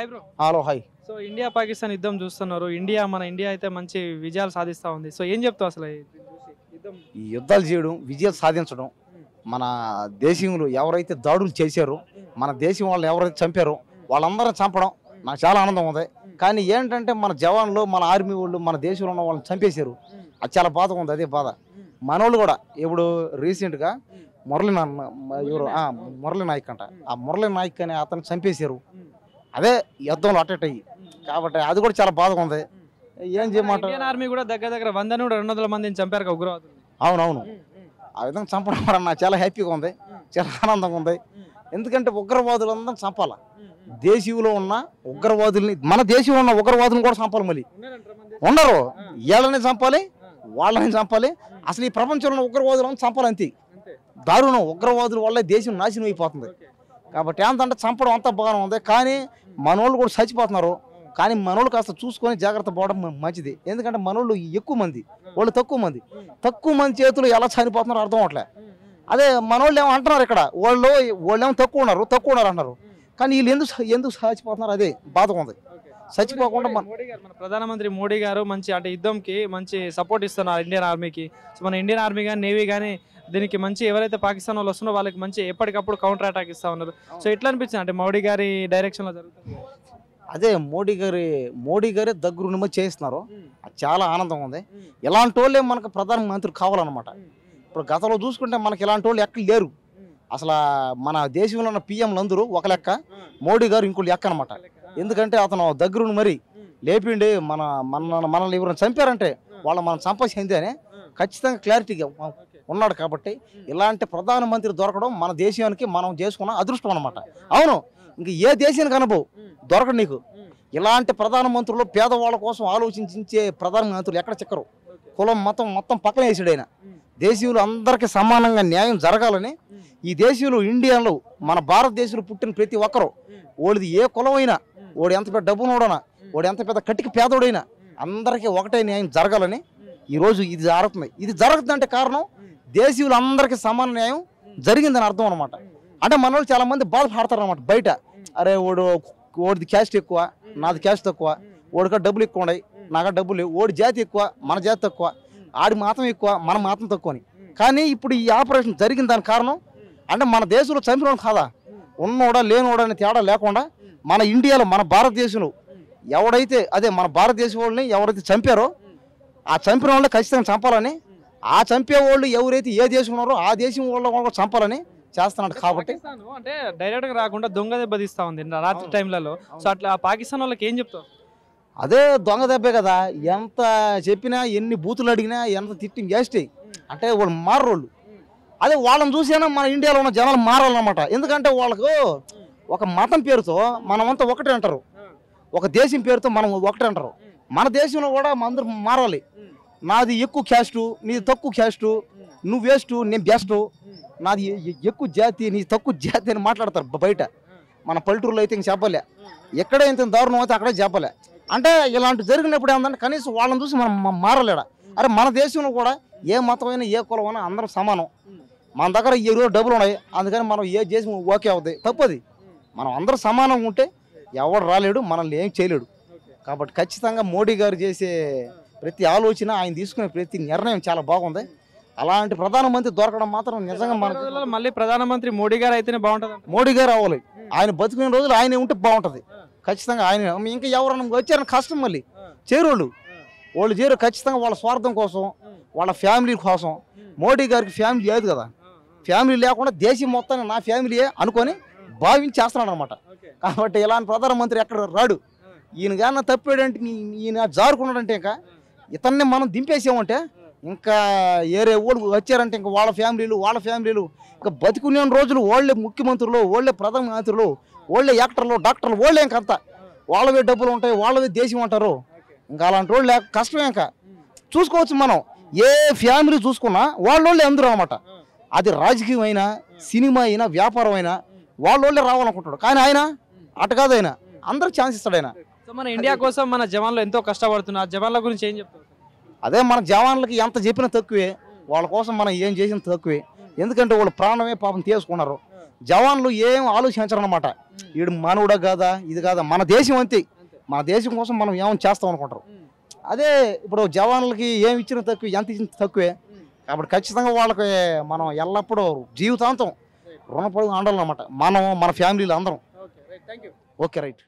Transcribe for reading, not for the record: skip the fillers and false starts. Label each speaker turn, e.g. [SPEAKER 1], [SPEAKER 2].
[SPEAKER 1] Hi bro.
[SPEAKER 2] Hello hi.
[SPEAKER 1] So India Pakistan యుద్ధం చూస్తున్నారు. మన ఇండియా అయితే మంచి విజయాలు సాధిస్తూ ఉంది. సో ఏం చెప్తావు అసలు
[SPEAKER 2] ఈ యుద్ధాలు చేయడం, విజయాలు సాధించడం, మన దేశంలో ఎవరైతే దాడులు చేశారో, మన దేశం వాళ్ళు ఎవరైతే చంపారో వాళ్ళందరూ చంపడం నాకు చాలా ఆనందం ఉంది. కానీ ఏంటంటే మన జవాన్లు, మన ఆర్మీ వాళ్ళు మన దేశంలో ఉన్న వాళ్ళని చంపేశారు. అది చాలా బాధగా ఉంది. అదే బాధ. మనోళ్ళు కూడా ఇప్పుడు రీసెంట్గా మురళీ నాయక్ అంట, ఆ మురళీ నాయక్ అనే అతను చంపేశారు. అదే యుద్ధంలో అటెక్ట్ అయ్యి, కాబట్టి అది కూడా చాలా బాధగా ఉంది. ఏం చేయమంటారు,
[SPEAKER 1] ఆర్మీ కూడా దగ్గర 100-200 మందిని చంపారు ఉగ్రవాదులు.
[SPEAKER 2] అవునవును, ఆ విధంగా చంపడం కూడా నాకు చాలా హ్యాపీగా ఉంది, చాలా ఆనందంగా ఉంది. ఎందుకంటే ఉగ్రవాదులందరూ చంపాల. దేశంలో ఉన్న ఉగ్రవాదుల్ని, మన దేశంలో ఉన్న ఉగ్రవాదులను కూడా చంపాలి. మళ్ళీ ఉండరు, వీళ్ళని చంపాలి, వాళ్ళని చంపాలి. అసలు ఈ ప్రపంచంలో ఉన్న ఉగ్రవాదులను చంపాలి. అంతే దారుణం. ఉగ్రవాదుల వల్లే దేశం నాశనం అయిపోతుంది. కాబట్టి ఏంటంటే చంపడం అంతా బాగానే ఉంది. కానీ మనోళ్ళు కూడా చచ్చిపోతున్నారు. కానీ మనోళ్ళు కాస్త చూసుకొని జాగ్రత్త పోవడం మంచిది. ఎందుకంటే మనోళ్ళు ఎక్కువ మంది, వాళ్ళు తక్కువ మంది చేతులు ఎలా చనిపోతున్నారో అర్థం అవట్లే. అదే మనోళ్ళు ఏమో అంటున్నారు, ఇక్కడ వాళ్ళేమో తక్కువ ఉన్నారు అంటున్నారు. కానీ వీళ్ళు ఎందుకు చచ్చిపోతున్నారు, అదే బాధగా ఉంది. చచ్చిపోకుండా
[SPEAKER 1] మన ప్రధానమంత్రి మోడీ గారు మంచి అంటే యుద్ధంకి మంచి సపోర్ట్ ఇస్తున్నారు ఇండియన్ ఆర్మీకి. సో మన ఇండియన్ ఆర్మీ కానీ నేవీ కానీ దీనికి మంచి ఎవరైతే పాకిస్తాన్ వాళ్ళు వస్తున్నారో వాళ్ళకి మంచి ఎప్పటికప్పుడు కౌంటర్ అటాక్ ఇస్తా ఉన్నారు. సో ఎట్లా అనిపించింది అంటే మోడీ గారి డైరెక్షన్ లో జరుగుతుంది?
[SPEAKER 2] అదే మోడీ గారే దగ్గరుండి చేస్తున్నారు. అది చాలా ఆనందంగా ఉంది. ఇలాంటి వాళ్ళే మనకు ప్రధానమంత్రి కావాలన్నమాట. ఇప్పుడు గతంలో చూసుకుంటే మనకి ఇలాంటి వాళ్ళు ఎక్కడ లేరు. అసలు మన దేశంలో ఉన్న పిఎంలు అందరూ ఒక లెక్క, మోడీ గారు ఇంకోటి లెక్క అనమాట. ఎందుకంటే అతను దగ్గరుండి మరి లేపిండి మనల్ని ఎవరైనా చంపారంటే వాళ్ళు మనం చంపాల్సిందే అని ఖచ్చితంగా క్లారిటీగా ఉన్నాడు. కాబట్టి ఇలాంటి ప్రధానమంత్రి దొరకడం మన దేశానికి మనం చేసుకున్న అదృష్టం అనమాట. అవును, ఇంక ఏ దేశానికి అనుభవం దొరకడు నీకు. ఇలాంటి ప్రధానమంత్రులు పేదవాళ్ళ కోసం ఆలోచించే ప్రధానమంత్రులు ఎక్కడ చిక్కరు. కులం మతం మొత్తం పక్కన వేసాడు ఆయన. దేశీయులు అందరికీ సమానంగా న్యాయం జరగాలని ఈ దేశీయులు, ఇండియన్లు, మన భారతదేశంలో పుట్టిన ప్రతి ఒక్కరు, ఓడిది ఏ కులమైనా, ఓడి ఎంత పెద్ద డబ్బునోడైనా, ఓడి ఎంత పెద్ద కట్టికి పేదోడైనా అందరికీ ఒకటే న్యాయం జరగాలని ఈరోజు ఇది జరుగుతుంది. ఇది జరుగుతుందంటే కారణం దేశీయులు అందరికీ సమాన న్యాయం జరిగిందని అర్థం అనమాట. అంటే మన వాళ్ళు చాలా మంది బాధపడతారు అనమాట బయట. అరే ఓడిది క్యాస్ట్ ఎక్కువ, నాది క్యాస్ట్ తక్కువ, ఓడికా డబ్బులు ఎక్కువ ఉన్నాయి, నాకా డబ్బులు లేవు, ఓడి జాతి ఎక్కువ, మన జాతి తక్కువ, ఆడి మాత్రం ఎక్కువ, మన మాత్రం తక్కువ అని. కానీ ఇప్పుడు ఈ ఆపరేషన్ జరిగిన దాని కారణం అంటే మన దేశంలో చంపిన కాదా, ఉన్నోడా లేనోడా అనే తేడా లేకుండా మన ఇండియాలో, మన భారతదేశంలో ఎవడైతే, అదే మన భారతదేశం వాళ్ళని ఎవరైతే చంపారో ఆ చంపిన వాళ్ళని ఖచ్చితంగా చంపాలని, ఆ చంపే వాళ్ళు ఎవరైతే ఏ దేశం ఉన్నారో ఆ దేశం వాళ్ళు చంపాలని చేస్తున్నాడు. కాబట్టి
[SPEAKER 1] అంటే డైరెక్ట్ గా రాకుండా దొంగ దెబ్బ తీస్తా ఉంది రాత్రి టైంలలో. సో అట్లా పాకిస్తాన్ వాళ్ళకి ఏం చెప్తావు?
[SPEAKER 2] అదే దొంగ దెబ్బే కదా. ఎంత చెప్పినా, ఎన్ని బూతులు అడిగినా, ఎంత తిట్టి వేస్తే అంటే వాళ్ళు మారోళ్ళు. అదే వాళ్ళని చూసినా మన ఇండియాలో ఉన్న జనాలు మారాలన్నమాట. ఎందుకంటే వాళ్ళకు ఒక మతం పేరుతో మనమంతా ఒకటే అంటారు, ఒక దేశం పేరుతో మనం ఒకటే అంటారు. మన దేశంలో కూడా అందరూ మారాలి. నాది ఎక్కువ క్యాస్టు, నీది తక్కువ క్యాస్టు, నువ్వు వేస్ట్, నేను బెస్ట్, నాది ఎక్కువ జాతి, నీది తక్కువ జాతి అని మాట్లాడతారు బయట. మన పల్లెటూరులో అయితే ఇంక చెప్పలే, ఎక్కడే ఇంత దారుణం అయితే అక్కడే చెప్పలే. అంటే ఇలాంటి జరిగినప్పుడు ఏంటంటే కనీసం వాళ్ళని చూసి మనం మారలేడా. అరే మన దేశంలో కూడా ఏ మతమైనా, ఏ కులమైనా అందరం సమానం. మన దగ్గర ఈ రోజు డబ్బులు ఉన్నాయి, అందుకని మనం ఏ దేశం ఓకే అవుతాయి, తప్పది. మనం అందరూ సమానంగా ఉంటే ఎవడు రాలేడు, మనల్ని ఏం చేయలేడు. కాబట్టి ఖచ్చితంగా మోడీ గారు చేసే ప్రతి ఆలోచన, ఆయన తీసుకునే ప్రతి నిర్ణయం చాలా బాగుంది. అలాంటి ప్రధానమంత్రి దొరకడం మాత్రం నిజంగా మన
[SPEAKER 1] మళ్ళీ ప్రధానమంత్రి మోడీ గారు అయితేనే బాగుంటుంది.
[SPEAKER 2] మోడీ గారు అవ్వాలి. ఆయన బతుకునే రోజులు ఆయనే ఉంటే బాగుంటుంది. ఖచ్చితంగా ఆయన, ఇంకా ఎవరైనా వచ్చారని కష్టం మళ్ళీ చేరోళ్ళు వాళ్ళు చేరు. ఖచ్చితంగా వాళ్ళ స్వార్థం కోసం, వాళ్ళ ఫ్యామిలీ కోసం. మోడీ గారికి ఫ్యామిలీ లేదు కదా, ఫ్యామిలీ లేకుండా దేశం మొత్తాన్ని నా ఫ్యామిలీయే అనుకొని భావించి చేస్తున్నాడు అనమాట. కాబట్టి ఇలాంటి ప్రధానమంత్రి ఎక్కడ రాడు. ఈయన కానీ తప్పాడంటే, ఈయన జారుకున్నాడంటే ఇంకా ఇతన్ని మనం దింపేసామంటే ఇంకా ఏరే వాళ్ళు వచ్చారంటే ఇంకా వాళ్ళ ఫ్యామిలీలు ఇంకా బతికునే రోజులు వాళ్ళే ముఖ్యమంత్రులు, వాళ్ళే ప్రధానమంత్రులు, వాళ్ళే యాక్టర్లు, డాక్టర్లు, వాళ్ళే ఇంకంతా వాళ్ళవే డబ్బులు ఉంటాయి, వాళ్ళవే దేశం అంటారు. ఇంకా అలాంటి వాళ్ళు కష్టమే. ఇంకా చూసుకోవచ్చు మనం, ఏ ఫ్యామిలీ చూసుకున్నా వాళ్ళోళ్ళే అందరూ అనమాట. అది రాజకీయం అయినా, సినిమా అయినా, వ్యాపారం అయినా వాళ్ళోళ్ళే రావాలనుకుంటాడు. కానీ ఆయన అటు కాదు, ఆయన అందరికి ఛాన్స్ ఇస్తాడు ఆయన.
[SPEAKER 1] సో మన ఇండియా కోసం మన జవాన్లు ఎంతో కష్టపడుతున్నారు. ఆ జవాన్ల గురించి ఏం చెప్తారు?
[SPEAKER 2] అదే మన జవాన్లకి ఎంత చెప్పినా తక్కువే, వాళ్ళ కోసం మనం ఏం చేసినా తక్కువే. ఎందుకంటే వాళ్ళు ప్రాణమే పాపం తీసుకున్నారు. జవాన్లు ఏం ఆలోచించరు అనమాట. వీడు మానవుడా కాదా ఇది కాదా, మన దేశం అంతే, మన దేశం కోసం మనం ఏమైనా చేస్తాం అనుకుంటారు. అదే ఇప్పుడు జవాన్లకి ఏమి ఇచ్చినా తక్కువ, ఎంత ఇచ్చిన తక్కువే. కాబట్టి ఖచ్చితంగా వాళ్ళకి మనం ఎల్లప్పుడూ జీవితాంతం రుణపడి ఉండాలన్నమాట, మనం మన ఫ్యామిలీలు అందరం. Okay right.